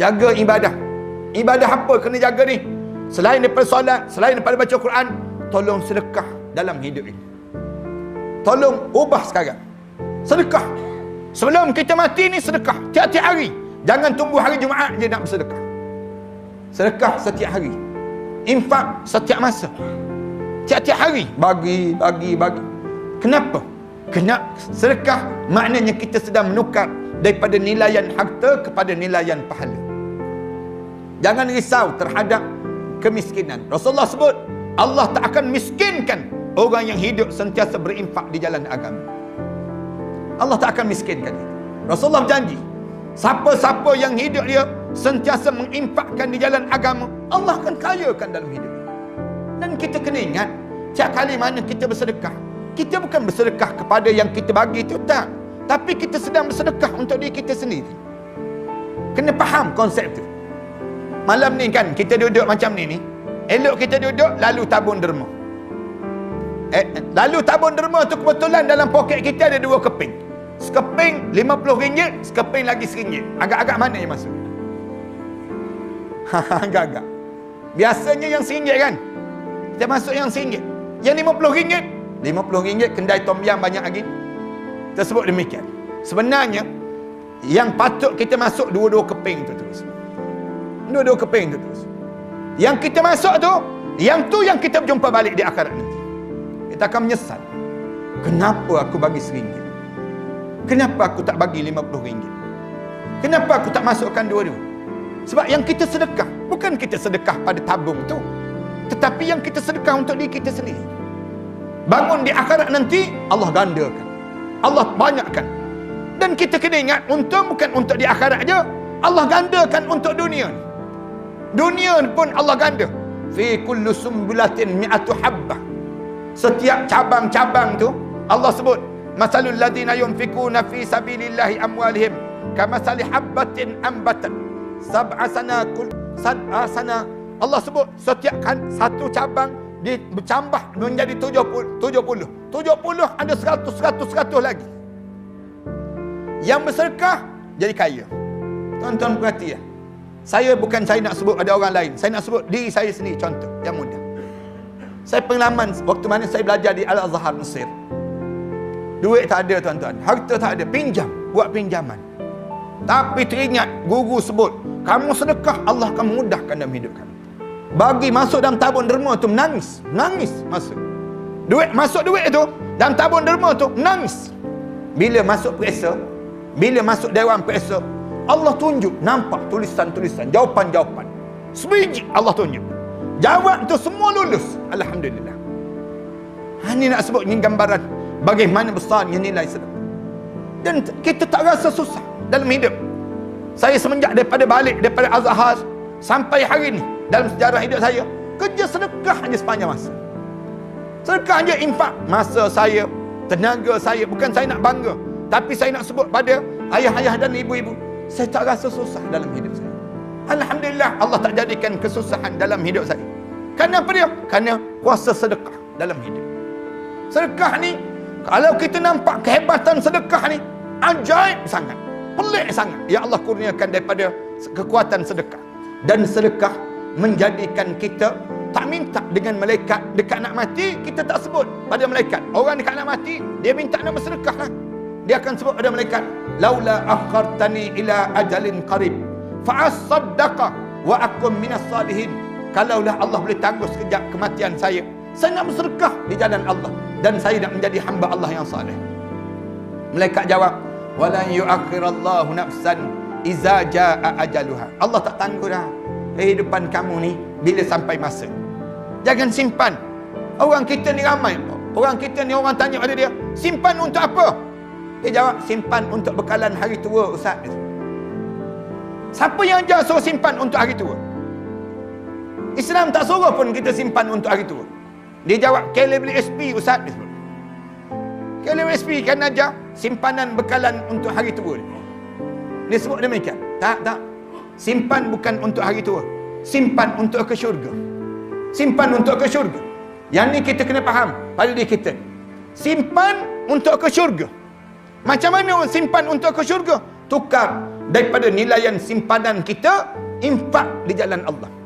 Jaga ibadah. Ibadah apa kena jaga ni? Selain daripada solat, selain daripada baca Quran, tolong sedekah dalam hidup ini. Tolong ubah sekarang. Sedekah. Sebelum kita mati ni sedekah. Tiap-tiap hari. Jangan tunggu hari Jumaat je nak bersedekah. Sedekah setiap hari. Infak setiap masa. Tiap-tiap hari. Bagi. Kenapa? Kena sedekah maknanya kita sedang menukar daripada nilaian harta kepada nilaian pahala. Jangan risau terhadap kemiskinan. Rasulullah sebut, Allah tak akan miskinkan orang yang hidup sentiasa berinfak di jalan agama. Allah tak akan miskinkan dia. Rasulullah berjanji, siapa-siapa yang hidup dia sentiasa menginfakkan di jalan agama, Allah akan kayakan dalam hidup. Dan kita kena ingat, setiap kali mana kita bersedekah, kita bukan bersedekah kepada yang kita bagi itu, tak. Tapi kita sedang bersedekah untuk diri kita sendiri. Kena faham konsep tu. Malam ni kan kita duduk macam ni. Elok kita duduk lalu tabung derma. Lalu tabung derma tu kebetulan dalam poket kita ada 2 keping. Sekeping RM50, sekeping lagi RM1. Agak-agak mana yang masuk? Agak-agak. Biasanya yang RM1 kan? Kita masuk yang RM1. Yang RM50 kedai tom yam banyak lagi. Tersebut demikian. Sebenarnya yang patut kita masuk 2 keping tu terus. 2 keping tu terus. Yang kita masuk tu, yang kita berjumpa balik di akhirat nanti. Kita akan menyesal. Kenapa aku bagi RM1? Kenapa aku tak bagi RM50? Kenapa aku tak masukkan 2? Sebab yang kita sedekah, bukan kita sedekah pada tabung tu, tetapi yang kita sedekah untuk diri kita sendiri. Bangun di akhirat nanti, Allah gandakan, Allah banyakkan. Dan kita kena ingat, untung bukan untuk di akhirat je, Allah gandakan untuk dunia. Dunia pun Allah ganda. Fi kullu sumbulatin mi'atu habbah. Setiap cabang-cabang tu Allah sebut, masalul ladina yunfikuna fi sabilillahi amwalihim kamasali habbatin ambatat sab'a sana. Allah sebut setiap satu cabang bercambah menjadi 70 ada 100 lagi. Yang bersedekah jadi kaya. Tuan-tuan perhati ya. Saya nak sebut ada orang lain, saya nak sebut diri saya sendiri. Contoh yang mudah, saya pengalaman waktu mana saya belajar di Al-Azhar Mesir. Duit tak ada tuan-tuan, harta tak ada, buat pinjaman. Tapi teringat guru sebut, kamu sedekah Allah akan mudahkan dalam hidup kamu. Bagi masuk dalam tabung derma tu menangis masuk. Masuk duit tu dalam tabung derma tu menangis. Bila masuk periksa, bila masuk dewan periksa, Allah tunjuk, nampak tulisan-tulisan, jawapan-jawapan. Sebiji Allah tunjuk. Jawab tu semua lulus. Alhamdulillah. Ini nak sebut, ini gambaran bagaimana besarnya nilai sedekah. Dan kita tak rasa susah dalam hidup. Saya semenjak balik daripada Azhar sampai hari ni, dalam sejarah hidup saya, kerja sedekah hanya sepanjang masa. Sedekah hanya infak masa saya, tenaga saya. Bukan saya nak bangga, tapi saya nak sebut pada ayah-ayah dan ibu-ibu, saya tak rasa susah dalam hidup saya. Alhamdulillah, Allah tak jadikan kesusahan dalam hidup saya. Kenapa dia? Kerana kuasa sedekah dalam hidup. Sedekah ni, kalau kita nampak kehebatan sedekah ni, ajaib sangat, pelik sangat. Ya Allah kurniakan daripada kekuatan sedekah. Dan sedekah menjadikan kita tak minta dengan malaikat dekat nak mati. Kita tak sebut pada malaikat. Orang dekat nak mati, dia minta nak bersedekah lah. Dia akan sebut pada malaikat, laula akhartani ila ajalin qarib fa asaddaqa wa akum minas salihin. Kalaulah Allah boleh tangguh sekejap kematian saya nak bersedekah di jalan Allah dan saya nak menjadi hamba Allah yang saleh. Malaikat jawab, wala yu'akhirallahu nafsan iza jaa ajaluha. Allah tak tangguh dah kehidupan kamu ni bila sampai masa. Jangan simpan. Orang kita ni ramai, orang tanya pada dia, simpan untuk apa? Dia jawab, simpan untuk bekalan hari tua, Ustaz. Siapa yang ajar suruh simpan untuk hari tua? Islam tak suruh pun kita simpan untuk hari tua. Dia jawab, KLSP, Ustaz. KLSP kan ajar simpanan bekalan untuk hari tua. Dia sebut demikian. Tak. Simpan bukan untuk hari tua. Simpan untuk ke syurga. Simpan untuk ke syurga. Yang ni kita kena faham pada diri kita. Simpan untuk ke syurga. Macam mana simpan untuk ke syurga? Tukar daripada nilaian simpanan kita, infak di jalan Allah.